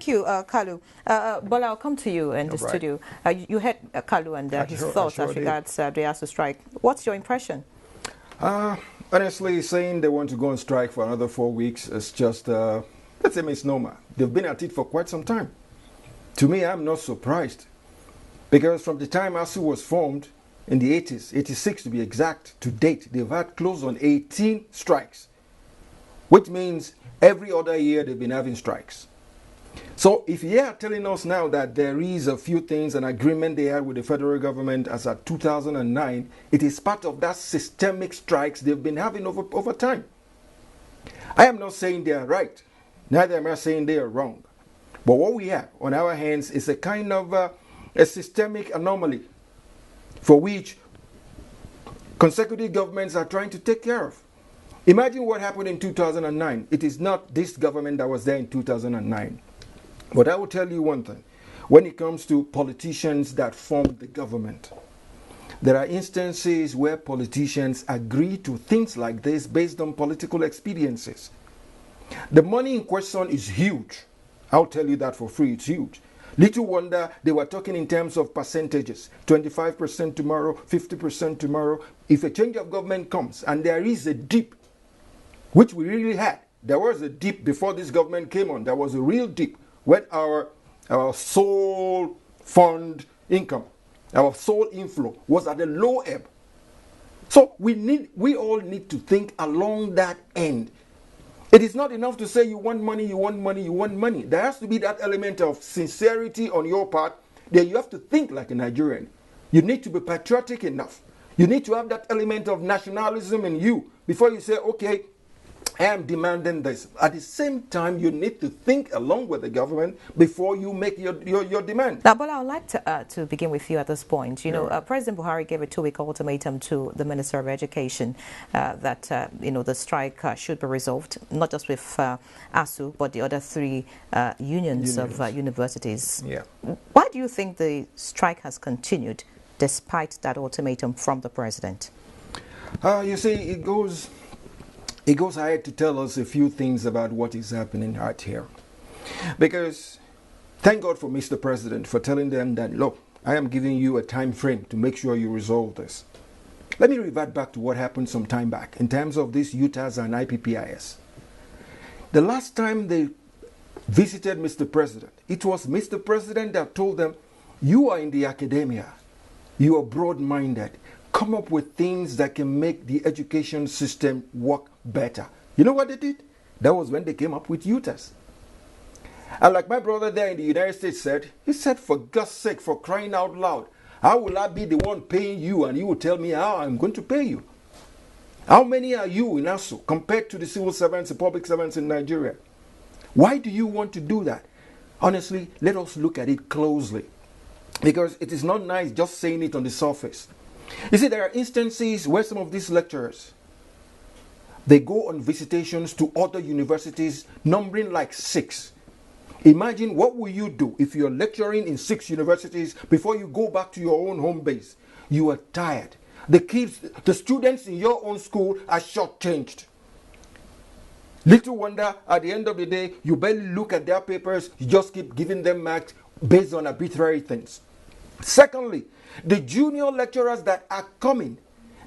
Thank you, Kalu. Bola, I'll come to you in the studio. You heard Kalu and his thoughts as regards the ASUU strike. What's your impression? Honestly, saying they want to go on strike for another 4 weeks is just, that's a misnomer. They've been at it for quite some time. To me, I'm not surprised. Because from the time ASUU was formed in the 80s, 86 to be exact, to date, they've had close on 18 strikes. Which means every other year they've been having strikes. So if you are telling us now that there is a few things, an agreement they had with the federal government as at 2009, it is part of that systemic strikes they've been having over time. I am not saying they are right. Neither am I saying they are wrong. But what we have on our hands is a kind of a systemic anomaly for which consecutive governments are trying to take care of. Imagine what happened in 2009. It is not this government that was there in 2009. But I will tell you one thing. When it comes to politicians that formed the government, there are instances where politicians agree to things like this based on political expediencies. The money in question is huge. I'll tell you that for free, it's huge. Little wonder they were talking in terms of percentages. 25% tomorrow, 50% tomorrow. If a change of government comes and there is a dip, which we really had, there was a dip before this government came on. There was a real dip when our sole fund income, our sole inflow was at a low ebb. So we all need to think along that end. It is not enough to say you want money, you want money, you want money. There has to be that element of sincerity on your part that you have to think like a Nigerian. You need to be patriotic enough. You need to have that element of nationalism in you before you say, okay, I am demanding this. At the same time, you need to think along with the government before you make your demand. Now, Bola, I would like to begin with you at this point. You know, President Buhari gave a 2-week ultimatum to the Minister of Education that, the strike should be resolved, not just with ASUU, but the other 3 unions of universities. Yeah. Why do you think the strike has continued despite that ultimatum from the President? You see, it goes ahead to tell us a few things about what is happening out here. Because thank God for Mr. President for telling them that, look, I am giving you a time frame to make sure you resolve this. Let me revert back to what happened some time back in terms of this UTAS and IPPIS. The last time they visited Mr. President, it was Mr. President that told them, you are in the academia, you are broad-minded, come up with things that can make the education system work better. You know what they did? That was when they came up with UTAS. And like my brother there in the United States said, he said, for God's sake, for crying out loud, how will I be the one paying you and you will tell me how I'm going to pay you? How many are you in ASUU compared to the civil servants, the public servants in Nigeria? Why do you want to do that? Honestly, let us look at it closely. Because it is not nice just saying it on the surface. You see, there are instances where some of these lecturers, they go on visitations to other universities numbering like 6. Imagine what will you do if you're lecturing in 6 universities before you go back to your own home base. You are tired. The students in your own school are shortchanged. Little wonder at the end of the day, you barely look at their papers, you just keep giving them marks based on arbitrary things. Secondly, the junior lecturers that are coming,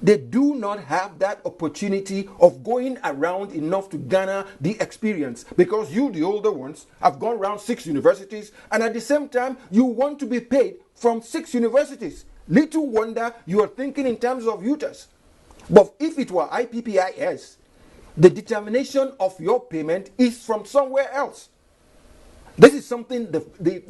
they do not have that opportunity of going around enough to garner the experience because you, the older ones, have gone around 6 universities and at the same time, you want to be paid from 6 universities. Little wonder you are thinking in terms of UTAS. But if it were IPPIS, the determination of your payment is from somewhere else. This is something the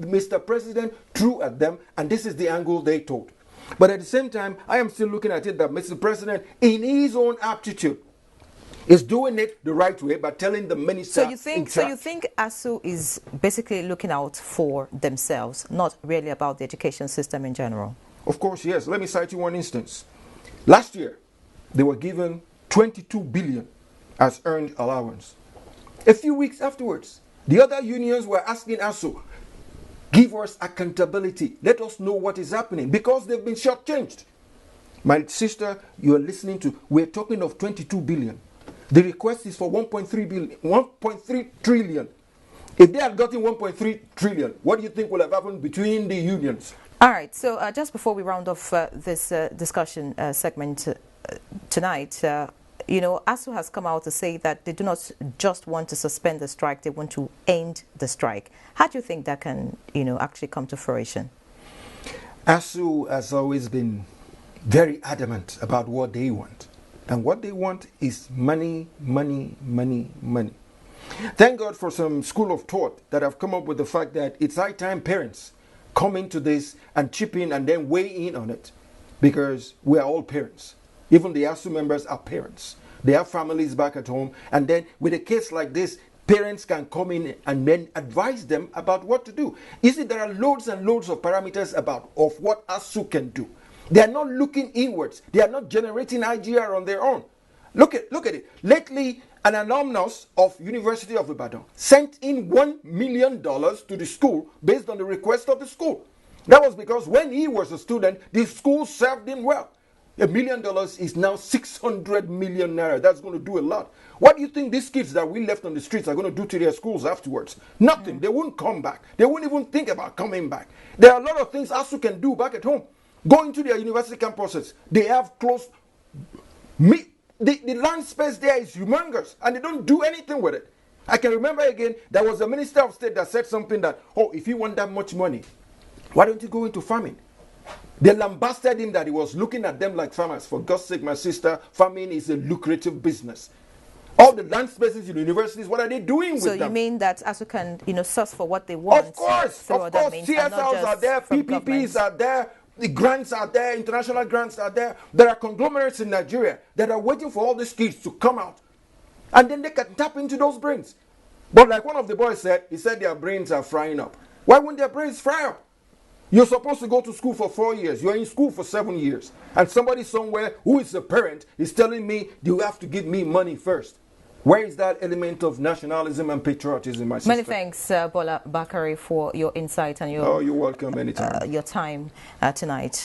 Mr. President threw at them, and this is the angle they took. But at the same time, I am still looking at it that Mr. President, in his own aptitude, is doing it the right way by telling the minister. So you think ASUU is basically looking out for themselves, not really about the education system in general? Of course, yes. Let me cite you one instance. Last year, they were given 22 billion as earned allowance. A few weeks afterwards, the other unions were asking ASUU, give us accountability. Let us know what is happening because they've been shortchanged. My sister, you are listening to, we're talking of 22 billion. The request is for 1.3 trillion. If they had gotten 1.3 trillion, what do you think would have happened between the unions? All right. So just before we round off this discussion segment tonight, ASUU has come out to say that they do not just want to suspend the strike; they want to end the strike. How do you think that can, actually come to fruition? ASUU has always been very adamant about what they want, and what they want is money, money, money, money. Thank God for some school of thought that have come up with the fact that it's high time parents come into this and chip in and then weigh in on it, because we are all parents. Even the ASUU members are parents. They have families back at home, and then with a case like this, parents can come in and then advise them about what to do. You see, there are loads and loads of parameters of what ASUU can do. They are not looking inwards. They are not generating IGR on their own. Look at it. Lately, an alumnus of University of Ibadan sent in $1 million to the school based on the request of the school. That was because when he was a student, the school served him well. $1 million is now 600 million naira. That's going to do a lot. What do you think these kids that we left on the streets are going to do to their schools afterwards? Nothing. They won't come back. They won't even think about coming back. There are a lot of things ASUU can do back at home. Go into their university campuses. They have close... The land space there is humongous, and they don't do anything with it. I can remember again, there was a minister of state that said something that, if you want that much money, why don't you go into farming? They lambasted him that he was looking at them like farmers. For God's sake, my sister, farming is a lucrative business. All the land spaces in universities, what are they doing with them? So you mean that ASUU can, source for what they want? Of course. CSLs are there, PPPs are there, the grants are there, international grants are there. There are conglomerates in Nigeria that are waiting for all these kids to come out. And then they can tap into those brains. But like one of the boys said, he said their brains are frying up. Why won't their brains fry up? You're supposed to go to school for 4 years. You're in school for 7 years. And somebody somewhere who is a parent is telling me, you have to give me money first. Where is that element of nationalism and patriotism, my sister? Many thanks, Bola Bakare, for your insight and your... Oh, you're welcome anytime. Your time tonight.